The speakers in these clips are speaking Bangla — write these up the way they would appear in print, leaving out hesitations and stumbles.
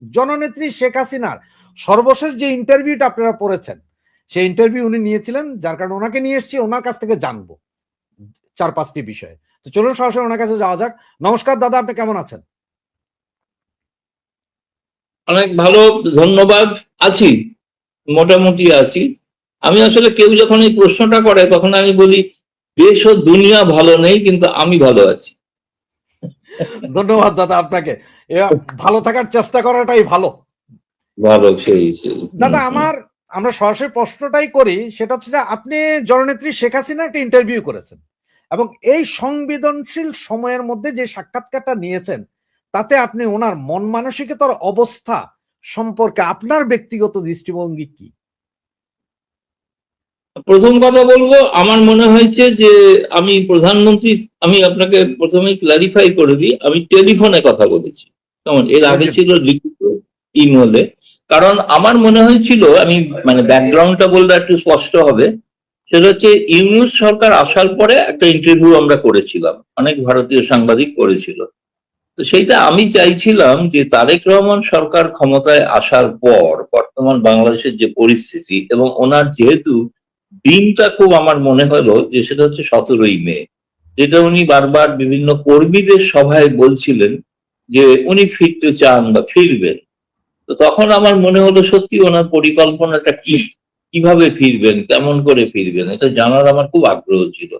জননেত্রী শেখ হাসিনার সর্বশেষ যে ইন্টারভিউটা আপনারা পড়েছেন, সেই ইন্টারভিউ উনি নিয়েছিলেন, যার কারণে ওনাকে নিয়ে এসেছি, ওনার কাছ থেকে জানবো 4-5টি বিষয়ে। তো চলুন সরাসরি ওনার কাছে যাওয়া যাক। নমস্কার দাদা, আপনি কেমন আছেন? অনেক ভালো, ধন্যবাদ। আছি, মোটামুটি আছি। আমি আসলে কেউ যখন এই প্রশ্নটা করে তখন আমি বলি দেশ ও দুনিয়া ভালো নেই, কিন্তু আমি ভালো আছি। ধন্যবাদ দাদা আপনাকে। ভালো থাকার চেষ্টা করাটাই ভালো। ভালো, সেই দাদা আমরা সরাসরি প্রশ্নটাই করি, সেটা হচ্ছে যে আপনি জননেত্রী শেখ হাসিনা একটা ইন্টারভিউ করেছেন এবং এই সংবেদনশীল সময়ের মধ্যে যে সাক্ষাৎকারটা নিয়েছেন, তাতে আপনি ওনার মন মানসিকতার অবস্থা সম্পর্কে আপনার ব্যক্তিগত দৃষ্টিভঙ্গি কি? প্রথম কথা বলবো, আমার মনে হয়েছে যে আমি প্রধানমন্ত্রী, আমি আপনাকে প্রথমেই ক্লারিফাই করে দিই, আমি টেলিফোনে কথা বলেছি, কেমন, এর আগে ছিল লিখিত ইমেলে। কারণ আমার মনে হয়েছিল, আমি মানে ব্যাকগ্রাউন্ডটা বললে একটু স্পষ্ট হবে, সেটা হচ্ছে ইউনূস সরকার আসার পরে একটা ইন্টারভিউ আমরা করেছিলাম, অনেক ভারতীয় সাংবাদিক করেছিল। তো সেইটা আমি চাইছিলাম যে তারেক রহমান সরকার ক্ষমতায় আসার পর বর্তমান বাংলাদেশের যে পরিস্থিতি, এবং ওনার যেহেতু দিনটা খুব আমার মনে হলো যে সেটা হচ্ছে 17ই মে, যেটা উনি বারবার বিভিন্ন কর্মীদের সভায় বলছিলেন যে উনি ফিরতে চান বা ফিরবেন। তো তখন আমার মনে হলো সত্যি ওনার পরিকল্পনাটা কি, কিভাবে ফিরবেন, কেমন করে ফিরবেন, এটা জানার আমার খুব আগ্রহ ছিল।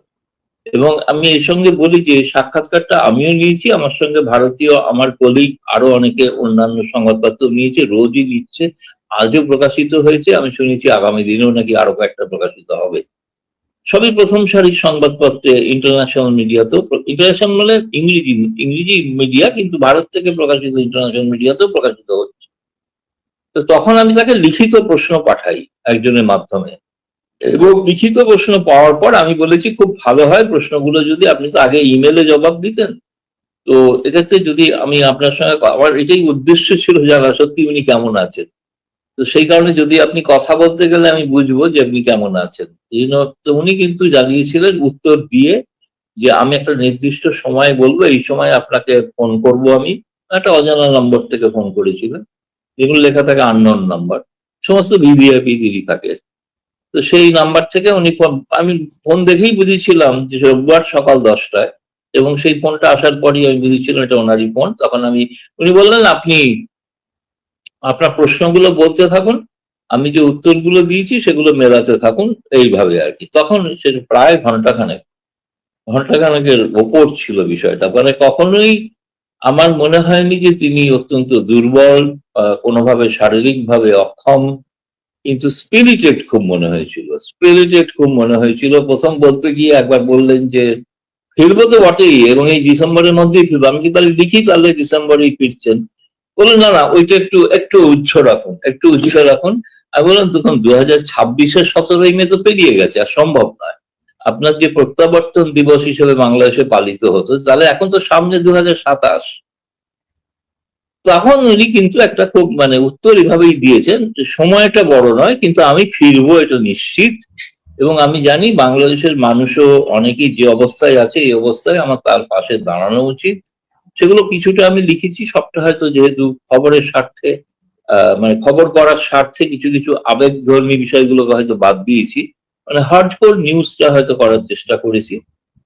এবং আমি এর সঙ্গে বলি যে সাক্ষাৎকারটা আমিও নিয়েছি, আমার সঙ্গে ভারতীয় আমার কলিগ আরো অনেকে অন্যান্য সংবাদপত্র নিয়েছে, রোজই নিচ্ছে, আজও প্রকাশিত হয়েছে, আমি শুনেছি আগামী দিনেও নাকি আরো কয়েকটা প্রকাশিত হবে। সবই প্রথম সারির সংবাদপত্রে, ইন্টারন্যাশনাল মিডিয়াতেও, ইন্টারন্যাশনাল মানে ইংরেজি ইংরেজি মিডিয়া, কিন্তু ভারত থেকে প্রকাশিত ইন্টারন্যাশনাল মিডিয়াতেও প্রকাশিত হচ্ছে। তো তখন আমি তাকে লিখিত প্রশ্ন পাঠাই একজনের মাধ্যমে, এবং লিখিত প্রশ্ন পাওয়ার পর আমি বলেছি খুব ভালো হয় প্রশ্নগুলো যদি আপনি তো আগে ইমেলে জবাব দিতেন। তো এক্ষেত্রে যদি আমি আপনার সঙ্গে, আমার এটাই উদ্দেশ্য ছিল জানা সত্যি উনি কেমন আছেন। তো সেই কারণে যদি আপনি কথা বলতে গেলে আমি বুঝবো যে আপনি কেমন আছেন। তো উনি কিন্তু জানিয়েছিলেন উত্তর দিয়ে যে আমি একটা নির্দিষ্ট সময় বলবো, এই সময় আপনাকে ফোন করব। আমি একটা অজানা নম্বর থেকে ফোন করেছিলেন, যেগুলো লেখা থাকে আননোন নাম্বার, সমস্ত ভিভিআইপি দিদি থাকে। তো সেই নাম্বার থেকে উনি ফোন, আমি ফোন দেখেই বুঝেছিলাম যে রোববার সকাল 10টায়, এবং সেই ফোনটা আসার পরই আমি বুঝেছিলাম এটা ওনারই ফোন। তখন উনি বললেন আপনি আপনার প্রশ্নগুলো বলতে থাকুন, আমি যে উত্তরগুলো দিয়েছি সেগুলো মেলাতে থাকুন, এইভাবে আর কি। তখন সে প্রায় ঘন্টাখানেকের ওপর ছিল বিষয়টা। মানে কখনোই আমার মনে হয়নি যে তিনি অত্যন্ত দুর্বল, কোনোভাবে শারীরিকভাবে অক্ষম, কিন্তু স্পিরিটেড খুব মনে হয়েছিল। প্রথম বলতে গিয়ে একবার বললেন যে ফিরবো তো বটেই, এবং এই ডিসেম্বরের মধ্যেই ফিরবো। আমি কি তাহলে লিখি, তাহলে ডিসেম্বরেই ফিরছেন? বললেন না না, ওইটা একটু উচ্চ রাখুন। আমি বললাম তখন 2026-এর 17ই মে তো পেরিয়ে গেছে, আর সম্ভব নয়। আপনার যে প্রত্যাবর্তন দিবস হিসেবে বাংলাদেশে পালিত হতো, তাহলে এখন তো সামনে 2027। তখন উনি কিন্তু একটা খুব মানে উত্তর এভাবেই দিয়েছেন যে সময়টা বড় নয়, কিন্তু আমি ফিরবো এটা নিশ্চিত, এবং আমি জানি বাংলাদেশের মানুষও অনেকেই যে অবস্থায় আছে, এই অবস্থায় আমার তার পাশে দাঁড়ানো উচিত। সেগুলো কিছুটা আমি লিখেছি, সবটা হয়তো যেহেতু খবরের স্বার্থে, মানে খবর করার স্বার্থে কিছু কিছু আবেগধর্মী বিষয়গুলোকে হয়তো বাদ দিয়েছি, মানে হার্ডকোর নিউজটা হয়তো করার চেষ্টা করেছি,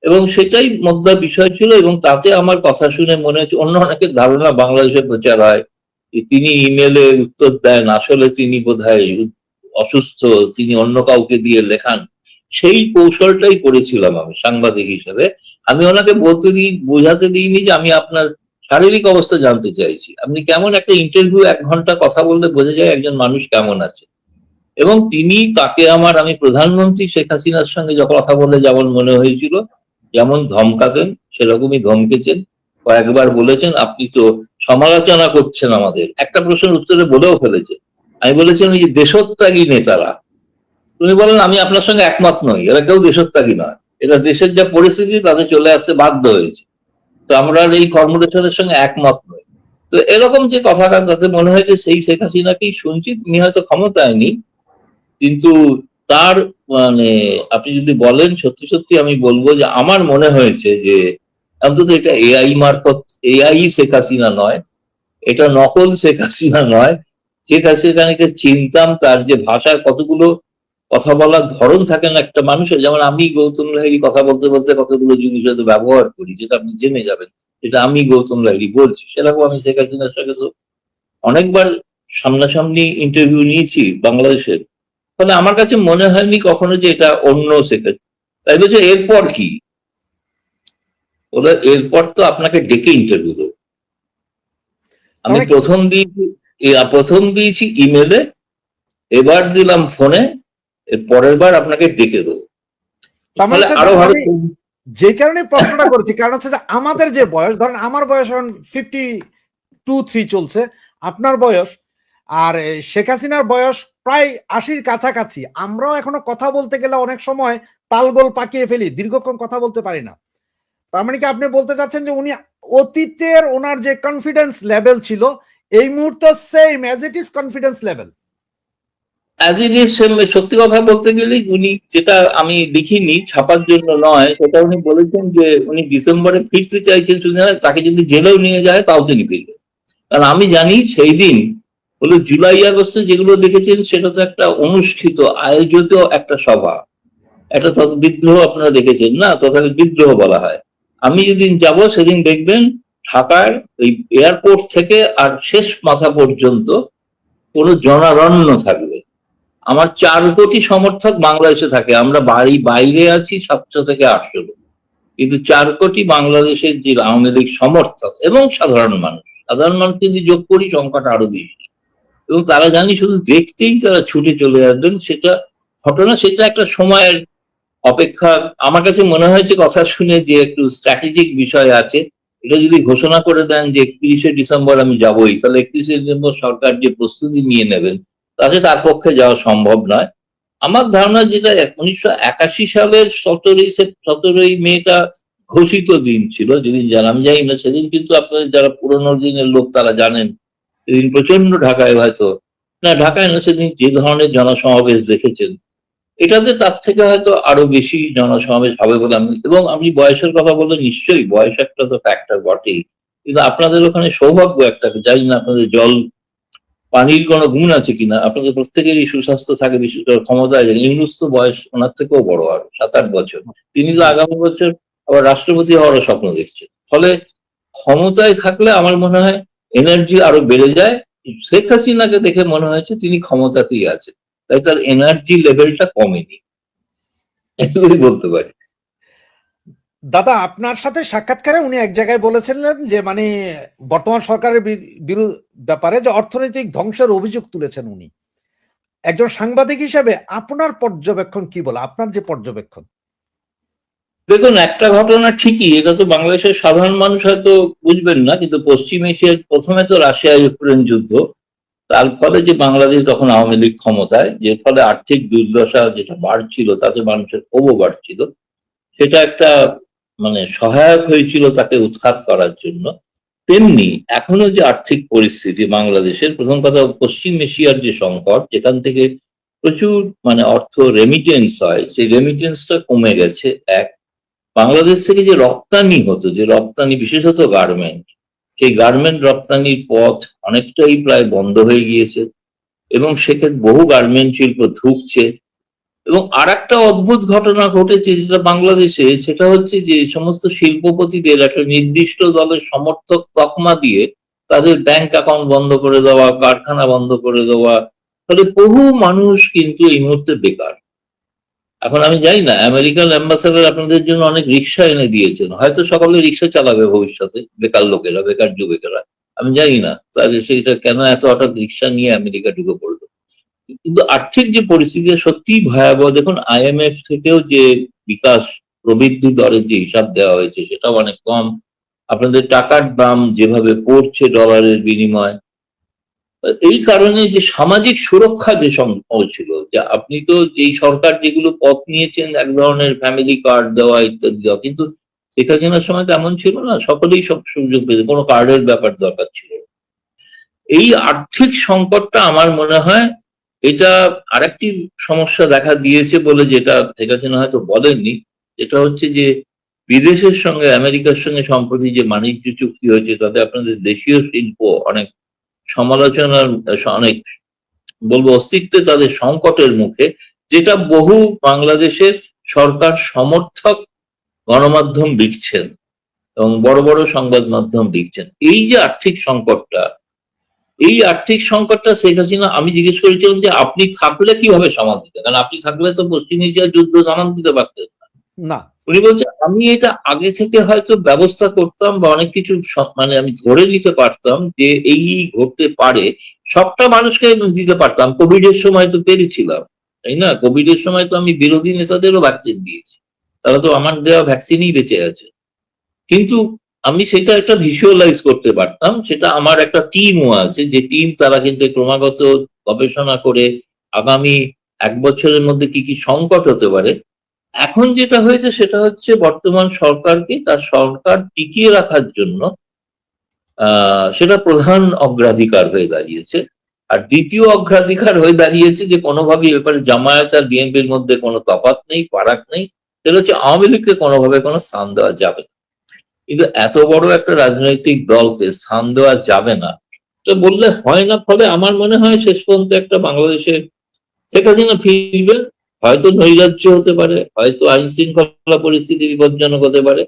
এবং সেটাই মধ্যে বিষয় ছিল। এবং তাতে আমার কথা শুনে মনে হচ্ছে অন্য অনেকের ধারণা বাংলাদেশে প্রচার হয় যে তিনি ইমেলে উত্তর দেন, আসলে তিনি বোধহয় অসুস্থ, তিনি অন্য কাউকে দিয়ে লেখান। সেই কৌশলটাই করেছিলাম আমি সাংবাদিক হিসেবে। আমি ওনাকে বোঝাতে দিইনি যে আমি আপনার শারীরিক অবস্থা জানতে চাইছি, আপনি কেমন। একটা ইন্টারভিউ 1 ঘন্টা কথা বললে বোঝা যায় একজন মানুষ কেমন আছে। এবং তাকে আমি প্রধানমন্ত্রী শেখ হাসিনার সঙ্গে যখন কথা বলে যেমন মনে হয়েছিল, যেমন ধমকাতেন সেরকমই ধমকেছেন। কয়েকবার বলেছেন আপনি তো সমালোচনা করছেন আমাদের, একটা প্রশ্নের উত্তরে বলেও ফেলেছে। আমি বলেছিলাম এই যে দেশত্যাগী নেতারা, তুমি বলেন আমি আপনার সঙ্গে একমত নই, এরা কেউ দেশত্যাগী নয়, এরা দেশের যা পরিস্থিতি তাতে চলে আসতে বাধ্য হয়েছে। তো আমরা এই কর্মরেশনের সঙ্গে একমত নই। তো এরকম যে কথাটা, তাতে মনে হয়েছে সেই শেখ হাসিনাকেই শুনছি। তিনি হয়তো ক্ষমতায় নেই, কিন্তু তার মানে আপনি যদি বলেন সত্যি সত্যি আমি বলবো যে আমার মনে হয়েছে যে অন্তত এটা এআই মারফত, এআই শেখ হাসিনা নয়, এটা নকল শেখ হাসিনা নয়। শেখ হাসিনাকে চিনতাম, তার যে ভাষার কতগুলো কথা বলার ধরন থাকে না একটা মানুষের, যেমন আমি গৌতম লাহিড়ী কথা বলতে বলতে কতগুলো জিনিস হয়তো ব্যবহার করি যেটা আপনি জেনে যাবেন যেটা আমি গৌতম লাহিড়ী বলছি, সেরকম আমি শেখ হাসিনার সাথে তো অনেকবার সামনাসামনি ইন্টারভিউ নিয়েছি বাংলাদেশের। ফলে আমার কাছে মনে হয়নি কখনো যে এটা অন্য শেখ হাসিনা। তাই বলছে এরপর কি, ওরা এরপর তো আপনাকে ডেকে ইন্টারভিউ দেবো। আমি তাহলে প্রথম দিয়েছি ইমেলে, এবার দিলাম ফোনে, এর পরের বার আপনাকে ডেকে দেবো। তার মানে ফলে হচ্ছে আরো ধরেন ভালো। আমি যে কারণে প্রশ্নটা করেছি, কারণ হচ্ছে যে আমাদের যে বয়স, ধরেন আমার বয়স এখন 52-53 চলছে, আপনার বয়স আর শেখ হাসিনার বয়স প্রায় 80-র কাছাকাছি। আমরাও এখনো কথা বলতে গেলে অনেক সময় তালগোল পাকিয়ে ফেলি, দীর্ঘক্ষণ কথা বলতে পারি না। তার মানে কি আপনি বলতে চাচ্ছেন যে উনি অতীতের ওনার যে কনফিডেন্স লেভেল ছিল, এই মুহূর্তে same as it is confidence level? As it is, সত্যি কথা বলতে গেলে উনি যেটা আমি দেখিনি ছাপার জন্য নয়, সেটা উনি বলেছেন যে উনি ডিসেম্বরে ফিরতে চাইছেন, শুধু না তাকে যদি জেলেও নিয়ে যায় তাও তিনি ফিরবেন। কারণ আমি জানি সেই দিন হলো জুলাই আগস্টে যেগুলো দেখেছেন সেটা তো একটা অনুষ্ঠিত আয়োজিত একটা সভা, একটা বিদ্রোহ আপনারা দেখেছেন না, তথাপি বিদ্রোহ বলা হয়। আমি যেদিন যাব সেদিন দেখবেন ঢাকার ওই এয়ারপোর্ট থেকে আর শেষ মাথা পর্যন্ত কোনো জনারণ্য থাকবে। আমার 4 কোটি সমর্থক বাংলাদেশে থাকে, আমরা বাইরে আছি 700 থেকে 800 লোক, কিন্তু 4 কোটি বাংলাদেশের যে আওয়ামী লীগ সমর্থক এবং সাধারণ মানুষ যদি যোগ করি সংখ্যাটা আরো বেশি। এবং তারা জানি শুধু দেখতেই তারা ছুটে চলে আসবেন, সেটা ঘটনা, সেটা একটা সময়ের অপেক্ষা। আমার কাছে মনে হয়েছে কথা শুনে যে একটু স্ট্র্যাটেজিক বিষয় আছে। এটা যদি ঘোষণা করে দেন যে 31শে ডিসেম্বর আমি যাবই, তাহলে 31শে ডিসেম্বর সরকার যে প্রস্তুতি নিয়ে নেবেন তাতে তার পক্ষে যাওয়া সম্ভব নয়। আমার ধারণা যেটা 1981 সালের 17ই মেটা ঘোষিত দিন ছিল, যেদিন আমি জানি না সেদিন, কিন্তু আপনাদের যারা পুরোনো দিনের লোক তারা জানেন সেদিন প্রচন্ড ঢাকায়, হয়তো না ঢাকায় না, সেদিন যে ধরনের জনসমাবেশ দেখেছেন, এটাতে তার থেকে হয়তো আরো বেশি জনসমাবেশ হবে বলে আমি, এবং আমি বয়সের কথা বললে নিশ্চয়ই বয়স একটা তো ফ্যাক্টর বটেই, কিন্তু আপনাদের ওখানে সৌভাগ্য একটা, জানি না আপনাদের জল পানির কোনো গুণ আছে কিনা, আপনাদের প্রত্যেকেরই সুস্বাস্থ্য থাকে, বিশেষ করে ক্ষমতায় ইউনূস তো বয়স ওনার থেকেও বড়, আর 7-8 বছর। তিনি তো আগামী বছর আবার রাষ্ট্রপতি হওয়ারও স্বপ্ন দেখছেন। ফলে ক্ষমতায় থাকলে আমার মনে হয় এনার্জি আরো বেড়ে যায়। শেখ হাসিনাকে দেখে মনে হয়েছে তিনি ক্ষমতাতেই আছেন, তাই তার এনার্জি লেভেলটা কমেনি, এটুকুই বলতে পারি। দাদা, আপনার সাথে সাক্ষাৎকারে উনি এক জায়গায় বলেছিলেন যে মানে বর্তমান সরকারের ব্যাপারে যে অর্থনৈতিক ধ্বংসের অভিযোগ তুলেছেন উনি। একজন সাংবাদিক হিসেবে আপনার পর্যবেক্ষণ কি বলে, আপনার যে পর্যবেক্ষণ? দেখুন, একটা ঘটনা ঠিকই, এটা তো বাংলাদেশের সাধারণ মানুষ হয়তো বুঝবেন না, কিন্তু পশ্চিম এশিয়ার প্রথমে তো রাশিয়া ইউক্রেন যুদ্ধ, তার ফলে যে বাংলাদেশ তখন আওয়ামী লীগ ক্ষমতায়, যে ফলে আর্থিক দুর্দশা যেটা বাড়ছিল, তাতে মানুষের ক্ষোভও বাড়ছিল, সেটা একটা মানে সহায়ক হয়েছিল তাকে উৎখাত করার জন্য। তেমনি এখনো যে আর্থিক পরিস্থিতি বাংলাদেশের, প্রথম কথা পশ্চিম এশিয়ার যে সংকট, যেখান থেকে প্রচুর মানে অর্থ রেমিটেন্স হয়, সেই রেমিটেন্সটা কমে গেছে। এক, বাংলাদেশ থেকে যে রপ্তানি হতো, যে রপ্তানি বিশেষত গার্মেন্ট, সেই গার্মেন্ট রপ্তানির পথ অনেকটাই প্রায় বন্ধ হয়ে গিয়েছে, এবং সেক্ষেত্রে বহু গার্মেন্ট শিল্প ধুঁকছে। এবং আর একটা অদ্ভুত ঘটনা ঘটেছে যেটা বাংলাদেশে, সেটা হচ্ছে যে সমস্ত শিল্পপতিদের একটা নির্দিষ্ট দলের সমর্থক তকমা দিয়ে তাদের ব্যাংক অ্যাকাউন্ট বন্ধ করে দেওয়া, কারখানা বন্ধ করে দেওয়া, ফলে বহু মানুষ কিন্তু এই মুহূর্তে বেকার। এখন আমি জানি না, আমেরিকান অ্যাম্বাসেডার আপনাদের জন্য অনেক রিক্সা এনে দিয়েছেন, হয়তো সকলে রিক্সা চালাবে ভবিষ্যতে, বেকার লোকেরা, বেকার যুবকেরা। আমি জানি না তাহলে সেটা কেন এত হঠাৎ রিক্সা নিয়ে আমেরিকা ঢুকে পড়লো। কিন্তু আর্থিক যে পরিস্থিতি সত্যিই ভয়াবহ। দেখুন, IMF থেকেও যে বিকাশ প্রবৃদ্ধি দরের যে হিসাব দেওয়া হয়েছে সেটাও অনেক কম। আপনাদের টাকার দাম যেভাবে পড়ছে ডলারের বিনিময়, এই কারণে যে সামাজিক সুরক্ষা যে ছিল, যে আপনি তো যেই সরকার যেগুলো পথ নিয়েছেন এক ধরনের ফ্যামিলি কার্ড দেওয়া ইত্যাদি দেওয়া, কিন্তু শেখ হাসিনার সময় তেমন ছিল না, সকলেই সব সুযোগ পেতে, কোনো কার্ডের ব্যাপার দরকার ছিল। এই আর্থিক সংকটটা আমার মনে হয় এটা আরেকটি সমস্যা দেখা দিয়েছে বলে, যেটা শেখ হাসিনা হয়তো বলেননি, যেটা হচ্ছে যে বিদেশের সঙ্গে আমেরিকার সঙ্গে সম্প্রতি যে বাণিজ্য চুক্তি হয়েছে তাতে আপনাদের দেশীয় শিল্প অনেক সমালোচনার, অনেক বলবো অস্তিত্বে তাদের সংকটের মুখে, যেটা বহু বাংলাদেশের সরকার সমর্থক গণমাধ্যম লিখছেন এবং বড় বড় সংবাদ মাধ্যম লিখছেন। এই যে আর্থিক সংকটটা, এই আর্থিক সংকটটা শেখ হাসিনা, আমি জিজ্ঞেস করেছিলাম যে আপনি থাকলে কিভাবে সামাল দিতেন, কারণ আপনি থাকলে তো পশ্চিম এশিয়ার যুদ্ধ সামাল দিতে পারতেন না। উনি বলছে আমি এটা আগে থেকে হয়তো ব্যবস্থা করতাম বা অনেক কিছু মানে আমি ধরে নিতে পারতাম যে এই ঘটতে পারে, সবটা মানুষকে দিতে পারতাম। কোভিড এর সময় তো পেরেছিলাম, তাই না? কোভিড এর সময় তো আমি বিরোধী নেতাদেরও ভ্যাকসিন দিয়েছি, তারা তো আমার দেওয়া ভ্যাকসিনই বেঁচে আছে। কিন্তু আমি সেটা একটা ভিজুয়ালাইজ করতে পারতাম, সেটা আমার একটা টিমও আছে, যে টিম তারা কিন্তু ক্রমাগত গবেষণা করে আগামী 1 বছরের মধ্যে কি কি সংকট হতে পারে। এখন যেটা হয়েছে সেটা হচ্ছে বর্তমান সরকারকে তার সরকার টিকিয়ে রাখার জন্য সেটা প্রধান অগ্রাধিকার হয়ে দাঁড়িয়েছে। আর দ্বিতীয় অগ্রাধিকার হয়ে দাঁড়িয়েছে যে কোনোভাবেই ব্যাপারে জামায়াত আর বিএনপির মধ্যে কোনো তফাৎ নেই, ফারাক নেই, সেটা হচ্ছে আওয়ামী লীগকে কোনোভাবে কোনো স্থান দেওয়া যাবে না। কিন্তু এত বড় একটা রাজনৈতিক দলকে স্থান দেওয়া যাবে না তো বললে হয় না। ফলে আমার মনে হয় শেষ পর্যন্ত একটা বাংলাদেশের শেখ হাসিনা ফিরবেন, হয়তো নৈরাজ্য হতে পারে, হয়তো আইন শৃঙ্খলা পরিস্থিতি বিপজ্জনক হতে পারে,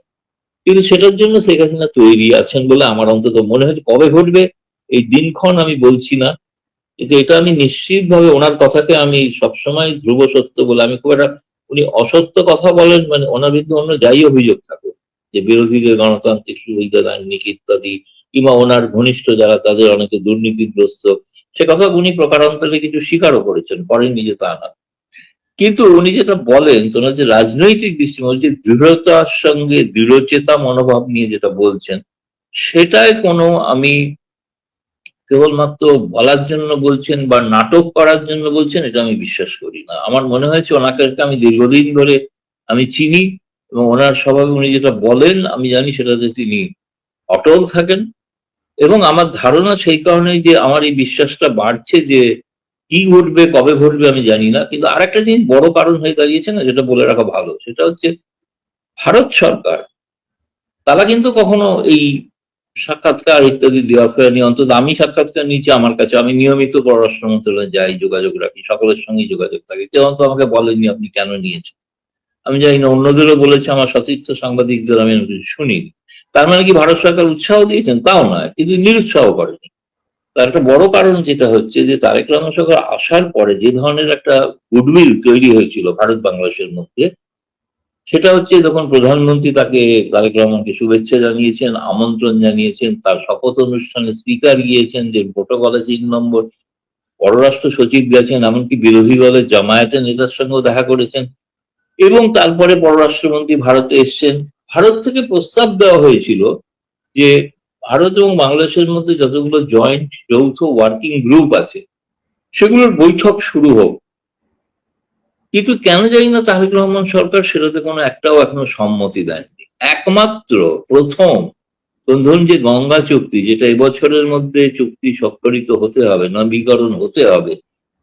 কিন্তু সেটার জন্য শেখ হাসিনা তৈরি আছেন বলে আমার অন্তত মনে হয়। কবে ঘটবে এই দিনক্ষণ আমি বলছি না, কিন্তু এটা আমি নিশ্চিত ভাবে ওনার কথাকে আমি সবসময় ধ্রুব সত্য বলে, আমি খুব একটা, উনি অসত্য কথা বলেন মানে ওনার বিরুদ্ধে অন্য যাই অভিযোগ থাকুক, যে বিরোধীদের গণতান্ত্রিক সুবিধা দেননি ইত্যাদি, কিংবা ওনার ঘনিষ্ঠ যারা তাদের অনেকে দুর্নীতিগ্রস্ত, সে কথা উনি প্রকারান্তরে কিছু স্বীকারও করেছেন, করেননি যে তা না। কিন্তু উনি যেটা বলেন, ওনার যে রাজনৈতিক দৃষ্টিভঙ্গি, যে দৃঢ়তার সঙ্গে দৃঢ়চেতা মনোভাব নিয়ে যেটা বলছেন, সেটায় কোনো আমি কেবলমাত্র বলার জন্য বলছেন বা নাটক করার জন্য বলছেন এটা আমি বিশ্বাস করি না। আমার মনে হয়েছে ওনাকে আমি দীর্ঘদিন ধরে আমি চিনি, এবং ওনার স্বভাবে উনি যেটা বলেন আমি জানি সেটাতে তিনি অটল থাকেন। এবং আমার ধারণা সেই কারণে যে আমার এই বিশ্বাসটা বাড়ছে যে কি ঘটবে কবে ঘটবে আমি জানি না, কিন্তু আরেকটা জিনিস বড় কারণ হয়ে দাঁড়িয়েছে না, যেটা বলে রাখা ভালো, সেটা হচ্ছে ভারত সরকার তারা কিন্তু কখনো এই সাক্ষাৎকার ইত্যাদি দেওয়া ফেরেনি। অন্তত আমি সাক্ষাৎকার নিচ্ছি আমার কাছে, আমি নিয়মিত পররাষ্ট্র মন্ত্রণালয়ে যাই, যোগাযোগ রাখি, সকলের সঙ্গে যোগাযোগ থাকে, কেউ তো আমাকে বলেননি আপনি কেন নিয়েছেন। আমি জানি না অন্যদেরও বলেছে, আমার সতীর্থ সাংবাদিকদের আমি শুনিনি। তার মানে কি ভারত সরকার উৎসাহ দিয়েছেন? তাও নয়, কিন্তু নিরুৎসাহ করেনি। তার একটা বড় কারণ যেটা হচ্ছে যে তারেক রহমান সরকার আসার পরে যে ধরনের একটা গুডউইল তৈরি হয়েছিল ভারত বাংলাদেশের মধ্যে, সেটা হচ্ছে যখন প্রধানমন্ত্রী তারেক রহমানকে শুভেচ্ছা জানিয়েছেন, আমন্ত্রণ জানিয়েছেন, তার শপথ অনুষ্ঠানে স্পিকার গিয়েছেন, যে প্রোটোকলে 3 নম্বর পররাষ্ট্র সচিব গেছেন, এমনকি বিরোধী দলের জামায়াতের নেতার সঙ্গেও দেখা করেছেন, এবং তারপরে পররাষ্ট্রমন্ত্রী ভারতে এসছেন। ভারত থেকে প্রস্তাব দেওয়া হয়েছিল যে ভারত এবং বাংলাদেশের মধ্যে যতগুলো জয়েন্ট যৌথ ওয়ার্কিং গ্রুপ আছে সেগুলোর বৈঠক শুরু হোক। কিন্তু কেন জানি না তারেক রহমান সরকার সেটাতে কোনো একটাও এখনো সম্মতি দেয়নি। একমাত্র প্রথম ধরুন যে গঙ্গা চুক্তি, যেটা এবছরের মধ্যে চুক্তি স্বাক্ষরিত হতে হবে, নবীকরণ হতে হবে,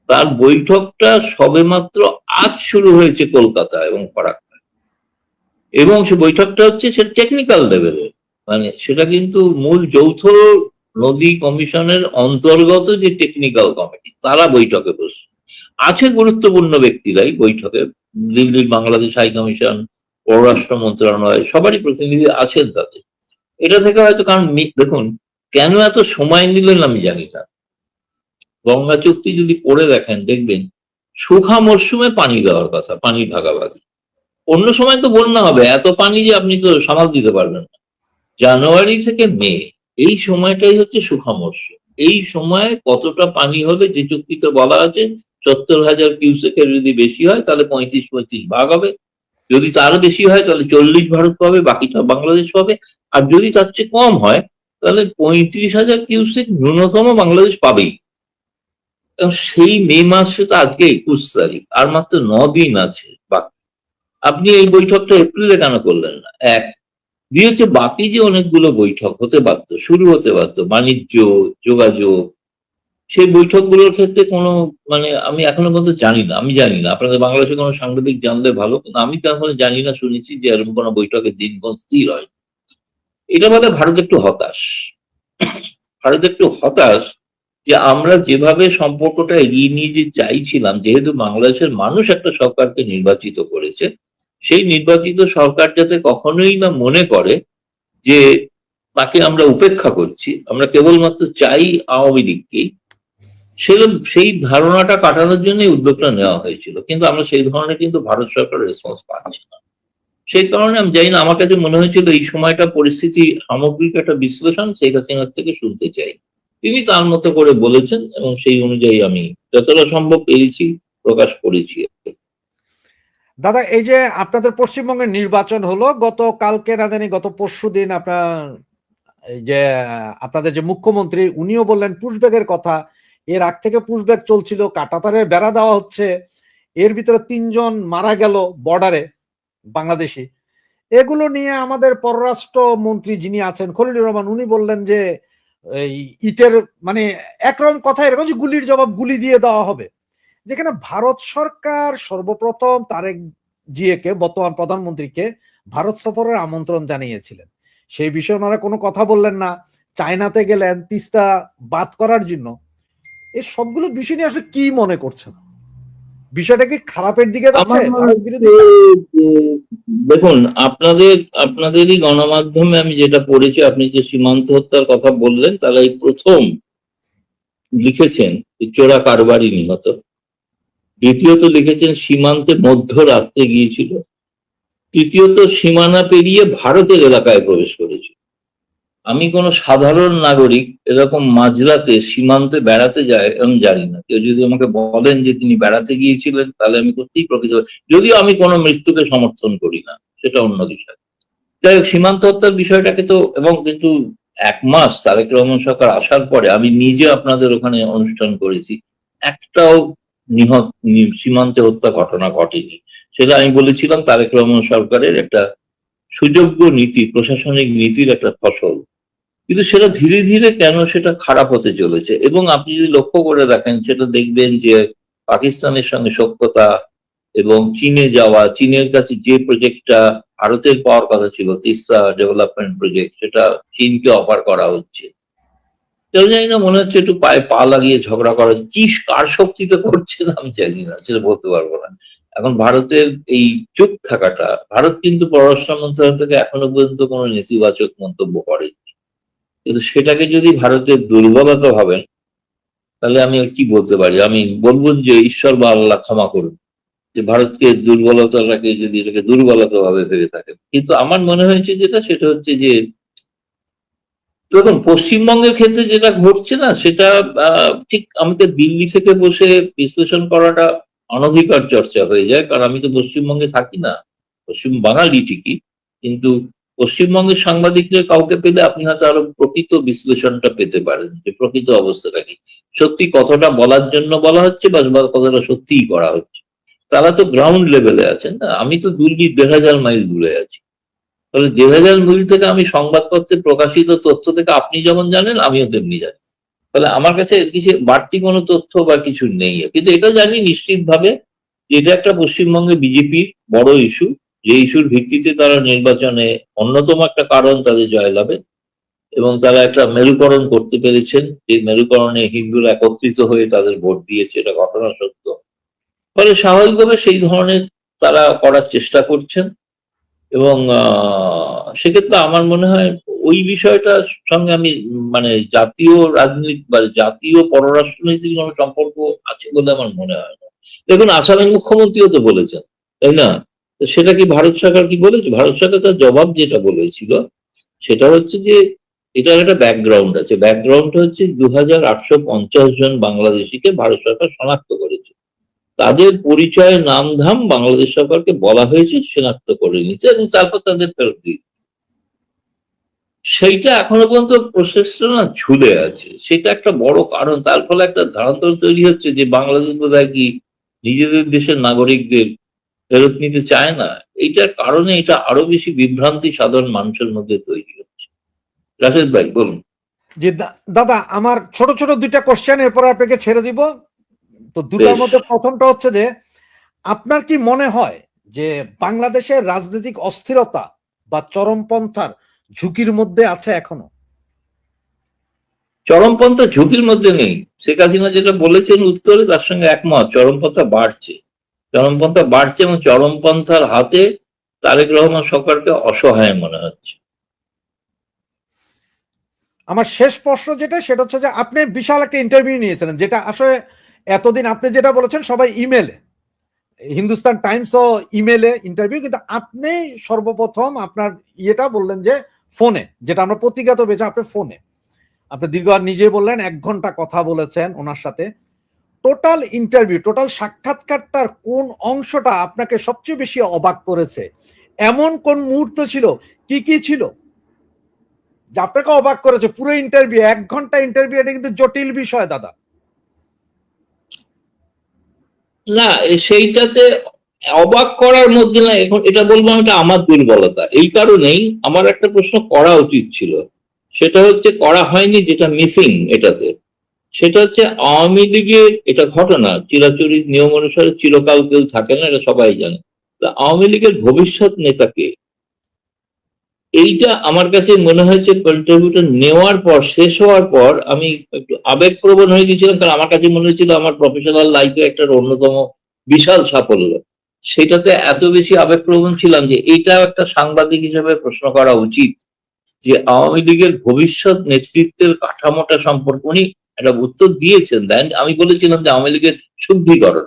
তার বৈঠকটা সবেমাত্র আজ শুরু হয়েছে কলকাতা এবং ফরাক্কায়, এবং সে বৈঠকটা হচ্ছে সে টেকনিক্যাল লেভেলের, মানে সেটা কিন্তু মূল যৌথ নদী কমিশনের অন্তর্গত যে টেকনিক্যাল কমিটি তারা বৈঠকে বসছে। আছে গুরুত্বপূর্ণ ব্যক্তিরাই বৈঠকে, দিল্লির বাংলাদেশ হাই কমিশন, পররাষ্ট্র মন্ত্রণালয়, সবারই প্রতিনিধি আছেন তাতে। এটা থেকে হয়তো, কারণ দেখুন কেন এত সময় নিলেন আমি জানি না। গঙ্গা চুক্তি যদি পড়ে দেখেন দেখবেন শুখা মরশুমে পানি দেওয়ার কথা, পানির ভাগাভাগি। অন্য সময় তো বন্যা হবে, এত পানি যে আপনি তো সামাল দিতে পারবেন না। জানুয়ারি থেকে মে এই সময়টাই হচ্ছে শুখা মরশুম। এই সময় কতটা পানি হবে, যে চুক্তিতে বলা আছে 70,000 কিউসেকের যদি বেশি হয় তাহলে 35-35 ভাগ হবে, যদি তার বেশি হয় তাহলে 40 ভারত পাবে, বাকিটা বাংলাদেশ পাবে, আর যদি তার চেয়ে কম হয় তাহলে 35,000 কিউসেক ন্যূনতম বাংলাদেশ পাবেই। সেই মে মাসে তো আজকে 21 তারিখ, আর মাত্র 9 দিন আছে বাকি। আপনি এই বৈঠকটা এপ্রিলে কেন করলেন না? এক দিয়ে হচ্ছে বাকি যে অনেকগুলো বৈঠক হতে পারত, শুরু হতে পারত, বাণিজ্য, যোগাযোগ, সেই বৈঠকগুলোর ক্ষেত্রে কোনো মানে আমি এখনো পর্যন্ত জানি না, আমি জানি না আপনাদের বাংলাদেশে কোনো সাংবাদিক জানলে ভালো, কিন্তু আমি তো এখনো জানি না, শুনেছি যে এরকম কোনো বৈঠকের দিনক্ষণ স্থির হয়। এটা বলে ভারত একটু হতাশ। ভারত একটু হতাশ যে আমরা যেভাবে সম্পর্কটা এগিয়ে নিয়ে যে চাইছিলাম, যেহেতু বাংলাদেশের মানুষ একটা সরকারকে নির্বাচিত করেছে, সেই নির্বাচিত সরকার যাতে কখনোই না মনে করে যে তাকে আমরা উপেক্ষা করছি, আমরা কেবলমাত্র চাই আওয়ামী লীগকেই, সেই ধারণাটা কাটানোর জন্য উদ্যোগটা নেওয়া হয়েছিল। কিন্তু আমরা সেই ধরনের কিন্তু ভারত সরকারের রেসপন্স পাচ্ছি না। সেই কারণে আমি জানি না, আমার কাছে মনে হয়েছিল এই সময়টা পরিস্থিতি সামগ্রিক একটা বিশ্লেষণ শেখ হাসিনার থেকে শুনতে চাই। তিনি তার মতো করে বলেছেন এবং সেই অনুযায়ী আমি যতটা সম্ভব পেরেছি প্রকাশ করেছি। দাদা, এই যে আপনাদের পশ্চিমবঙ্গের নির্বাচন হলো গতকালকে না জানি গত পরশুদিন, আপনার এই যে আপনাদের যে মুখ্যমন্ত্রী উনিও বললেন পুশব্যাগের কথা। এর আগ থেকে পুশব্যাগ চলছিল, কাঁটাতারের বেড়া দেওয়া হচ্ছে, এর ভিতরে 3 জন মারা গেল বর্ডারে, বাংলাদেশি। এগুলো নিয়ে আমাদের পররাষ্ট্র মন্ত্রী যিনি আছেন খলিলুর রহমান, উনি বললেন যে এই ইটের মানে একরকম কথা এরকম যে গুলির জবাব গুলি দিয়ে দেওয়া হবে। যেখানে ভারত সরকার সর্বপ্রথম তারেক জিয়াকে, বর্তমান প্রধানমন্ত্রীকে ভারত সফরের আমন্ত্রণ জানিয়েছিলেন, সেই বিষয়ে ওনারা কোনো কথা বললেন না। চায়নাতে গেলেন তিস্তা বাদ করার জন্য। এই সবগুলো বিষয় নিয়ে আসলে কি মনে করছেন? বিষয়টা কি খারাপের দিকে যাচ্ছে? ভারত বিরোধী? দেখুন, আপনাদেরই গণমাধ্যমে আমি যেটা পড়েছি, আপনি যে সীমান্ত হত্যার কথা বললেন, তাহলে এই প্রথম লিখেছেন চোরা কারবারি নিহত, দ্বিতীয়ত লিখেছেন সীমান্তে মধ্যরাত্রে গিয়েছিল, তৃতীয়ত সীমানা পেরিয়ে ভারতের এলাকায় প্রবেশ করেছিল। আমি কোনো সাধারণ নাগরিক এরকম মাঝরাতে সীমান্তে বেড়াতে যায় আমি জানি না। কেউ যদি আমাকে বলেন যে তিনি বেড়াতে গিয়েছিলেন, তাহলে আমি সত্যিই প্রকৃত, যদিও আমি কোনো মৃত্যুকে সমর্থন করি না, সেটা অন্য বিষয়। যাই হোক, সীমান্ত হত্যার বিষয়টাকে তো, এবং কিন্তু 1 মাস তারেক রহমান সরকার আসার পরে আমি নিজে আপনাদের ওখানে অনুষ্ঠান করেছি, একটাও সীমান্তে হত্যা ঘটনা ঘটেনি। সেটা আমি বলেছিলাম তারেক রহমান সরকারের একটা সুযোগ্য নীতি, প্রশাসনিক নীতির একটা ফসল। কিন্তু সেটা ধীরে ধীরে কেন সেটা খারাপ হতে চলেছে, এবং আপনি যদি লক্ষ্য করে দেখেন সেটা দেখবেন যে পাকিস্তানের সঙ্গে সখ্যতা এবং চীনে যাওয়া, চীনের কাছে যে প্রজেক্টটা ভারতের পাওয়ার কথা ছিল, তিস্তা ডেভেলপমেন্ট প্রজেক্ট, সেটা চীনকে অফার করা হচ্ছে। কেউ জানি না, মনে হচ্ছে একটু পায়ে পা লাগিয়ে ঝগড়া করা, কি কার শক্তিতে করছে না আমি জানি না, সেটা বলতে পারবো না। এখন ভারতের এই চুপ থাকাটা, ভারত কিন্তু পররাষ্ট্র মন্ত্রণালয় থেকে এখনো পর্যন্ত কোনো নেতিবাচক মন্তব্য করেনি, কিন্তু সেটাকে যদি ভারতের দুর্বলতা ভাবেন, তাহলে আমি আর কি বলতে পারি? আমি বলবো যে ঈশ্বর বা আল্লাহ ক্ষমা করুন যে ভারতকে দুর্বলতাটাকে যদি এটাকে দুর্বলতা ভাবে ভেবে থাকেন। কিন্তু আমার মনে হয়েছে যেটা, সেটা হচ্ছে যে দেখুন, পশ্চিমবঙ্গের ক্ষেত্রে যেটা ঘটছে না, সেটা ঠিক আমাদের দিল্লি থেকে বসে বিশ্লেষণ করাটা অনধিকার চর্চা হয়ে যায়, কারণ আমি তো পশ্চিমবঙ্গে থাকি না, পশ্চিম বাঙালি ঠিকই, কিন্তু পশ্চিমবঙ্গের সাংবাদিকদের কাউকে পেলে আপনি হয়তো আরো প্রকৃত বিশ্লেষণটা পেতে পারেন, যে প্রকৃত অবস্থাটা কি, সত্যি কথাটা বলার জন্য বলা হচ্ছে বা কথাটা সত্যিই করা হচ্ছে। তারা তো গ্রাউন্ড লেভেলে আছেন না, আমি তো দিল্লির 1,500 মাইল দূরে আছি। তাহলে 1,500 মাইল থেকে আমি সংবাদপত্রে প্রকাশিত তথ্য থেকে আপনি যেমন জানেন, আমিও তেমনি জানি। তাহলে আমার কাছে কিছু বাড়তি কোনো তথ্য বা কিছু নেই, কিন্তু এটা জানি নিশ্চিত ভাবে যে এটা একটা পশ্চিমবঙ্গে বিজেপির বড় ইস্যু, যে ইস্যুর ভিত্তিতে তারা নির্বাচনে অন্যতম একটা কারণ তাদের জয়লাভের, এবং তারা একটা মেরুকরণ করতে পেরেছেন, যে মেরুকরণে হিন্দুরা একত্রিত হয়ে তাদের ভোট দিয়েছে, এটা ঘটনা সত্য। ফলে স্বাভাবিকভাবে সেই ধরনের তারা করার চেষ্টা করছেন, এবং সেক্ষেত্রে আমার মনে হয় ওই বিষয়টার সঙ্গে আমি মানে জাতীয় রাজনীতি বা জাতীয় পররাষ্ট্রনীতির কোনো সম্পর্ক আছে বলে আমার মনে হয় না। দেখুন, আসামের মুখ্যমন্ত্রীও তো বলেছেন, তাই না? তো সেটা কি ভারত সরকার কি বলেছে? ভারত সরকার তার জবাব যেটা বলেছিল সেটা হচ্ছে যে এটার একটা ব্যাকগ্রাউন্ড আছে। ব্যাকগ্রাউন্ড হচ্ছে 2,850 জন বাংলাদেশিকে ভারত সরকার শনাক্ত করেছে, তাদের পরিচয় নাম ধাম বাংলাদেশ সরকারকে বলা হয়েছে শনাক্ত করে নিতে, এবং তারপর তাদের ফেরত দিতে। সেইটা এখনো পর্যন্ত প্রসেসটা না ঝুলে আছে, সেটা একটা বড় কারণ। তার ফলে একটা ধারণা তৈরি হচ্ছে যে বাংলাদেশ বোধহয় কি নিজেদের দেশের নাগরিকদের ফেরত নিতে চায় না। এইটার কারণে এটা আরো বেশি বিভ্রান্তি সাধারণ মানুষের মধ্যে তৈরি হচ্ছে। রাশেদ ভাই বলুন। যে দাদা আমার ছোট ছোট দুইটা কোশ্চেন, এরপর আপনাকে ছেড়ে দিব। তো দুটার বেশ। মধ্যে প্রথমটা হচ্ছে যে আপনার কি মনে হয় যে বাংলাদেশের রাজনৈতিক অস্থিরতা বা চরমপন্থার ঝুঁকির মধ্যে আছে এখনো? চরমপন্থা ঝুঁকির মধ্যে নেই। শেখ হাসিনা যেটা বলেছেন উত্তরে তার সঙ্গে একমত। চরমপন্থা বাড়ছে, চরমপন্থা বাড়ছে, এবং চরমপন্থার হাতে তারেক রহমান সরকারকে অসহায় মনে হচ্ছে। আমার শেষ প্রশ্ন যেটা, সেটা হচ্ছে যে আপনি বিশাল একটা ইন্টারভিউ নিয়েছিলেন, যেটা আসলে এতদিন আপনি যেটা বলেছেন সবাই ইমেলে, হিন্দুস্তান টাইমস ও ইমেলে ইন্টারভিউ, কিন্তু আপনি সর্বপ্রথম আপনার ইয়েটা বললেন যে ফোনে, যেটা আমরা পত্রিকাতে পেয়েছি, আপনি ফোনে আপনি দীর্ঘ নিজে বললেন 1 ঘন্টা কথা বলেছেন ওনার সাথে। টোটাল ইন্টারভিউ, টোটাল সাক্ষাৎকারটার কোন অংশটা আপনাকে সবচেয়ে বেশি অবাক করেছে? এমন কোন মুহূর্ত ছিল, কি কি ছিল যে আপনাকে অবাক করেছে? পুরো ইন্টারভিউ, 1 ঘন্টা ইন্টারভিউ, এটা কিন্তু জটিল বিষয় দাদা। না, সেইটাতে অবাক করার মধ্যে না, এখন এটা বলবো এটা আমার দুর্বলতা। এই কারণেই আমার একটা প্রশ্ন করা উচিত ছিল, সেটা হচ্ছে করা হয়নি, যেটা মিসিং এটাতে। সেটা হচ্ছে আওয়ামী লীগের, এটা ঘটনা চিরাচরিত নিয়ম অনুসারে চিরকাল কেউ থাকে না, এটা সবাই জানে। তা আওয়ামী লীগের ভবিষ্যৎ নেতাকে, এইটা আমার কাছে মনে হয়েছে ইন্টারভিউটা নেওয়ার পর, শেষ হওয়ার পর আমি একটু আবেগপ্রবণ হয়ে গেছিলাম। কারণ আমার কাছে মনে হয়েছিল আমার প্রফেশনাল লাইফে একটা অন্যতম বিশাল সাফল্য, সেটাতে এত বেশি আবেগপ্রবণ ছিলাম যে এইটা একটা সাংবাদিক হিসেবে প্রশ্ন করা উচিত যে আওয়ামী লীগের ভবিষ্যৎ নেতৃত্বের কাঠামোটা সম্পর্কে উনি একটা উত্তর দিয়েছেন। দেন আমি বলেছিলাম যে আওয়ামী লীগের শুদ্ধিকরণ,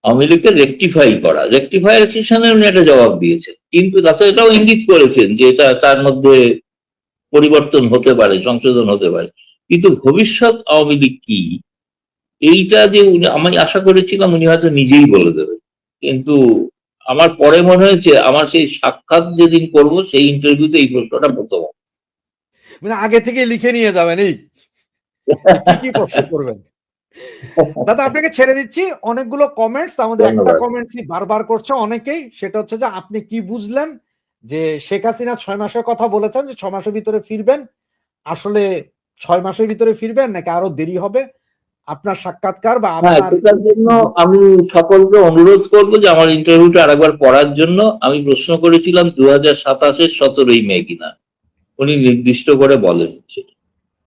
আওয়ামী লীগকে রেকটিফাই করা, রেকটিফাইয়েশনে উনি একটা জবাব দিয়েছেন, কিন্তু তাতে এটাও ইঙ্গিত করেছেন যে এটা তার মধ্যে পরিবর্তন হতে পারে, সংশোধন হতে পারে। কিন্তু ভবিষ্যৎ আওয়ামী লীগ কি, এইটা যে আমি আশা করেছিলাম উনি হয়তো নিজেই বলে দেবেন। কিন্তু আমার পরে মনে হয়েছে, আমার সেই সাক্ষাৎ যেদিন করব সেই ইন্টারভিউতে এই প্রশ্নটা প্রথম। মানে আগে থেকে লিখে নিয়ে যাবেন এই কি কি প্রশ্ন করবেন। দাদা আপনাকে ছেড়ে দিচ্ছি। অনেকগুলো কমেন্টস, আমাদের একটা ধন্যবাদ। কমেন্টসই বারবার করছে অনেকেই, সেটা হচ্ছে যে আপনি কি বুঝলেন যে শেখ হাসিনা 6 মাসের কথা বলেছেন, যে 6 মাসের ভিতরে ফিরবেন, আসলে 6 মাসের ভিতরে ফিরবেন নাকি আরো দেরি হবে? আপনার সাক্ষাৎকার বা হ্যাঁ, আপনার সেটার জন্য আমি সকলকে অনুরোধ করবো যে আমার ইন্টারভিউটা আরেকবার পড়ার জন্য। আমি প্রশ্ন করেছিলাম 2027-এর 17ই মে কিনা, উনি নির্দিষ্ট করে বলেন সেটা।